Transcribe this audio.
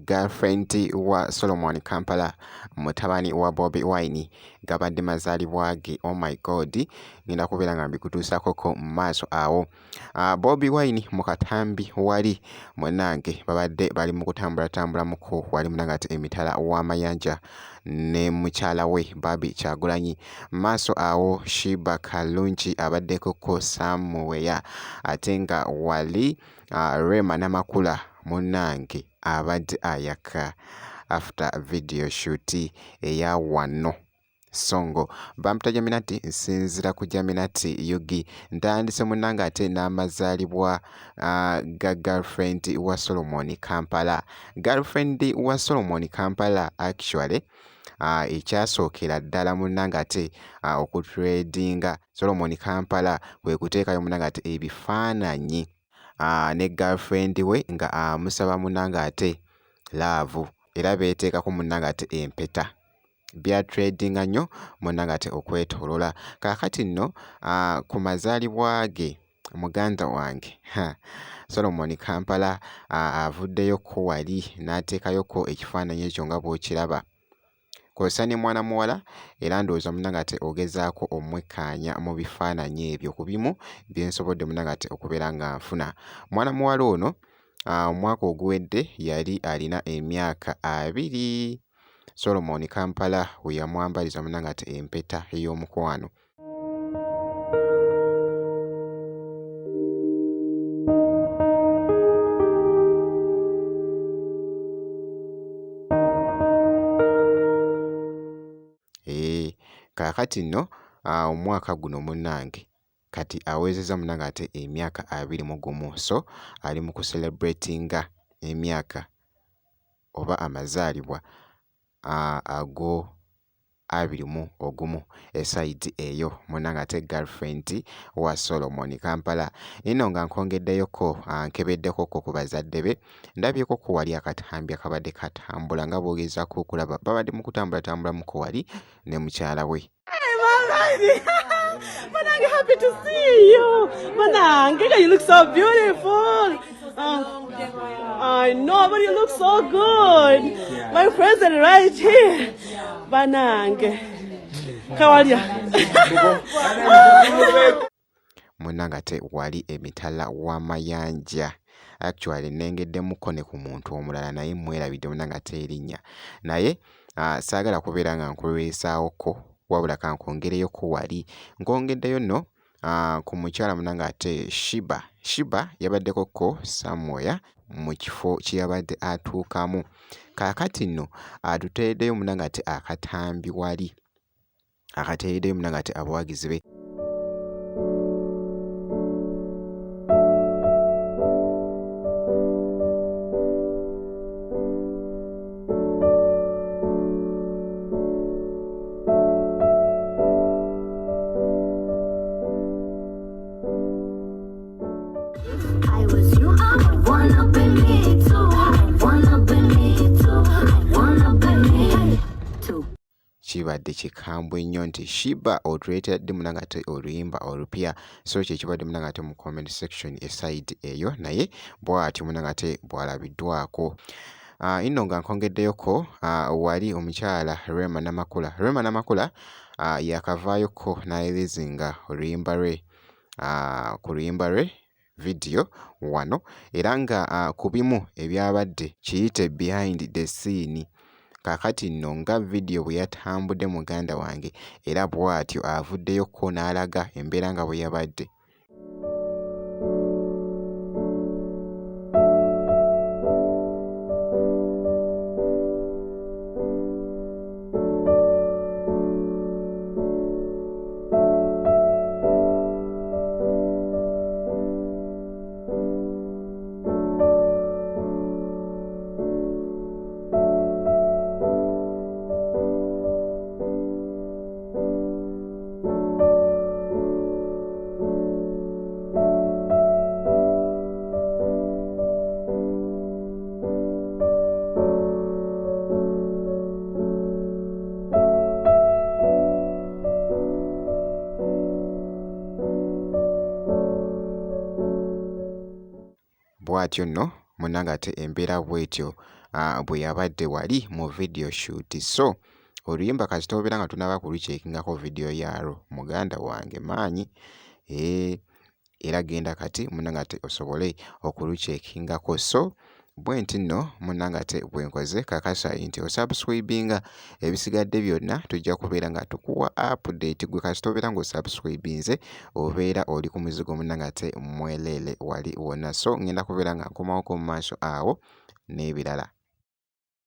girlfriend wa Solomon Kampala mutabani wa Bobi Wine gabadde mazaalibwa ge. Oh my god, ngenda kubeera nga mbikutuusako ko mu maaso awo. Bobi Wine mu katambi wali munnange babadde bali mu kutambulatambulamuko wali munnange emitala w'amayanja ne mukyala we Barbie Kyagulanyi. Mu maaso awo Sheebah Karungi abaddeko ko Samuel ate nga wali Rema Namakula munnange abadde ayaka after video shoot eya wano Songo. Bamuta Jaminati nsinzira ku Jaminati Yugi ntandise munnange ate n'amazaalibwa ga girlfriend wa Solomon Kampala. Girlfriend wa Solomon Kampala actually ekyasookera ddala munnange ate okutredinga Solomon Kampala kwe kuteekayo munnange ate ebifaananyi ne girlfriend we nga amusaba munnange ate love era beeteekako munnange ate empeta. Bya tradinga nnyo munnange ate okwetoolola. Kaakati nno ku mazaalibwa ge muganda wange Solomon Kampala avuddeyoko wali n'ateekayoko ekifaananyi ekyo nga bw'okiraba. Kw'ossa ne mwana muwala era ndowooza munnange ate ogezaako omwekkaanya mu bifaananyi ebyo ku bimu bye nsobodde munnange ate okubeera nga nfuna. Mwana muwala ono omwaka oguwedde yali alina emyaka 2 Solomon Kampala we yamwambaliza munnange ate empeta ey'omukwano. Kaakati nno omwaka guno munnange kati awezezza munnange ate emyaka 21, so ali mu kucelebratinga emyaka oba amazaalibwa ago 21 esayidi eyo munnange ate girlfriend wa Solomon Kampala. Nno nga nkongeddeyoko nkebeddekoko ku bazadde be ndabyeko ko wali akatambi akabadde katambula nga bw'ogezaako okulaba babadde mu kutambulatambulamuko wali ne mukyala we. Mananga, happy to see you. Mananga, you look so beautiful. I know, but you look so good. My friends are right here. Mananga. Kawalia. Munnange ate wali emitala w'amayanja. Actually nengeddemuko ne ku muntu omulala naye mwerabidde munnange ate erinnya. Naye saagala kubeera nga nkulwesaawoko wabula kankwongereyoko wali nkongeddeyo nno ku mukyala munnange ate Sheebah yabaddeko ko Samuel mu kifo kye yabadde atuukamu. Kaakati nno atuteereddeyo munnange ate akatambi wali akateereddeyo munnange ate abawagizi be. Kibadde kikambwe nnyo nti Sheebah otuleetedde munnange ate oluyimba olupya, so kye kibadde munnange ate mu comment section eside eyo naye bw'atyo munnange ate bw'alabiddwako. Nno nga nkongeddeyoko wali omukyala Rema Namakula. Rema Namakula yakavaayoko n'ayirizinga oluyimba lwe ku luyimba lwe video wano era nga ku bimu ebyabadde kiyite behind the scene. Kaakati nno nga video bwe yatambudde muganda wange era bw'atyo avuddeyoko n'alaga embeera nga bwe yabadde. Bw'atyo nno munnange ate embeera bw'etyo bwe yabadde wali mu video shoot. So oluyimba kasita obeera nga tunaba kuluceekingako video yaalwo muganda wange maanyi era genda kati munnangate osobole okuluceekingako. So bwe nti nno munnangate bwenkoze kakasa nti osubscribinga ebisigadde byonna tujja kubeera nga tukuwa update gwe kasita obeera nga osubscribinze obeera oli ku muzigo munnangate mwelele wali wonna. So ngenda kubeera nga nkomawoko mu maaso awo n'ebirala.